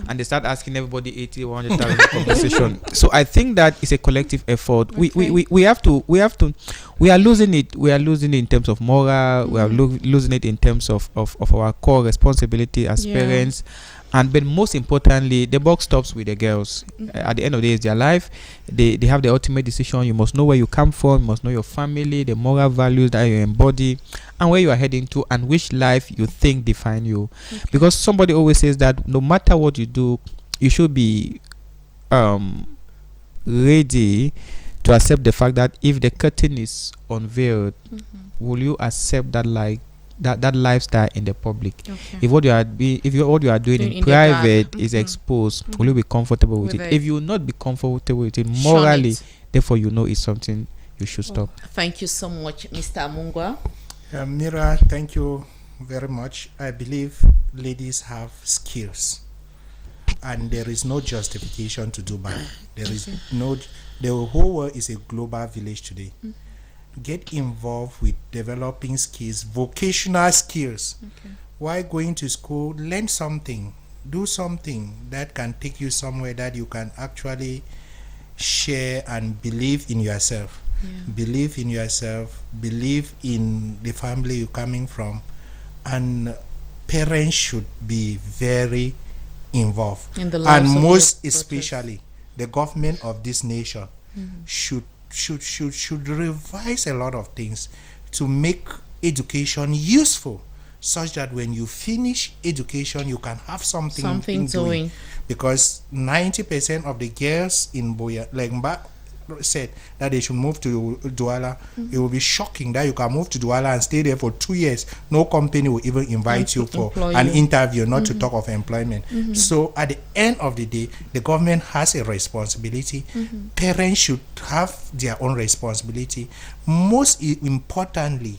and they start asking everybody 80, 100,000 compensation. So I think that it's a collective effort. Okay. We are losing it. We are losing it in terms of moral. We are losing it in terms of our core responsibility as parents. But most importantly, the buck stops with the girls. At the end of the day, it's their life. They have the ultimate decision. You must know where you come from. You must know your family, the moral values that you embody, and where you are heading to, and which life you think define you. Because somebody always says that no matter what you do, you should be ready to accept the fact that if the curtain is unveiled, will you accept that that lifestyle in the public? Okay. If what you are doing in private is exposed, will you be comfortable with it? If you will not be comfortable with it morally, therefore you know it's something you should stop. Thank you so much, Mr. Mungwa. Mira, thank you very much. I believe ladies have skills, and there is no justification to do bad. There is no. The whole world is a global village today. Get involved with developing skills, vocational skills. While going to school, learn something, do something that can take you somewhere that you can actually share and believe in yourself. Believe in yourself, believe in the family you're coming from, and parents should be very involved. In the lives and most especially the government of this nation should revise a lot of things to make education useful, such that when you finish education you can have something doing. Because 90% of the girls in Boya, like Mba said, that they should move to Douala. It will be shocking that you can move to Douala and stay there for 2 years. No company will even invite you for an interview, not to talk of employment. So at the end of the day, the government has a responsibility. Parents should have their own responsibility. Most importantly,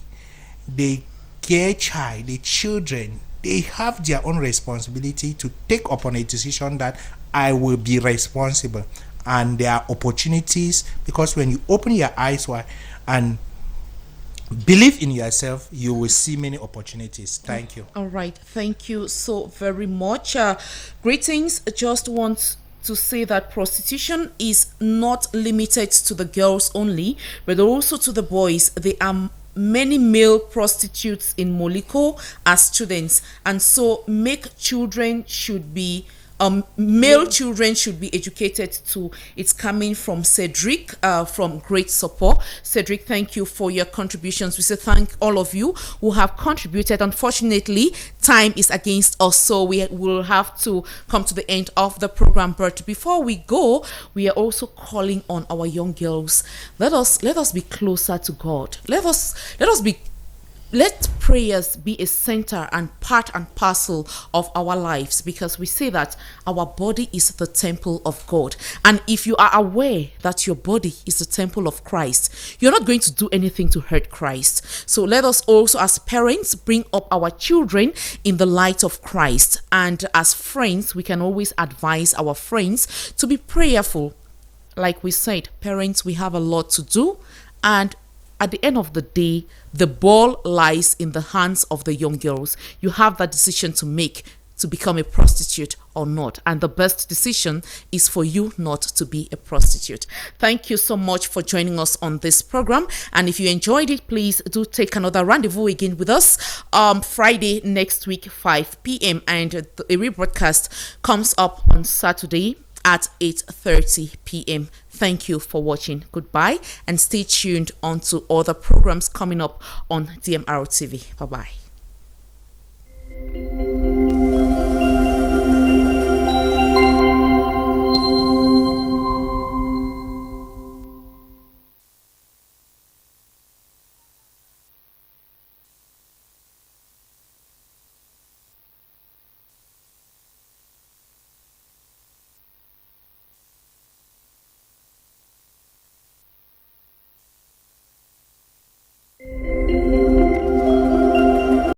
the child, the children, they have their own responsibility to take upon a decision that I will be responsible. And there are opportunities, because when you open your eyes wide and believe in yourself, you will see many opportunities. Thank you. All right. Thank you so very much. Greetings. Just want to say that prostitution is not limited to the girls only, but also to the boys. There are many male prostitutes in Moliko as students, and so male children should be educated too. It's coming from Cedric from Great Support. Cedric, thank you for your contributions. We say thank all of you who have contributed. Unfortunately, time is against us, so we will have to come to the end of the program. But before we go, we are also calling on our young girls. Let us be closer to God. Let prayers be a center and part and parcel of our lives, because we say that our body is the temple of God. And if you are aware that your body is the temple of Christ, you're not going to do anything to hurt Christ. So let us also, as parents, bring up our children in the light of Christ. And as friends, we can always advise our friends to be prayerful. Like we said, parents, we have a lot to do. And at the end of the day, the ball lies in the hands of the young girls. You have that decision to make, to become a prostitute or not. And the best decision is for you not to be a prostitute. Thank you so much for joining us on this program. And if you enjoyed it, please do take another rendezvous again with us Friday next week, 5 p.m. And the rebroadcast comes up on Saturday at 8:30 p.m. Thank you for watching. Goodbye, and stay tuned on to other programs coming up on DMR TV. Bye-bye.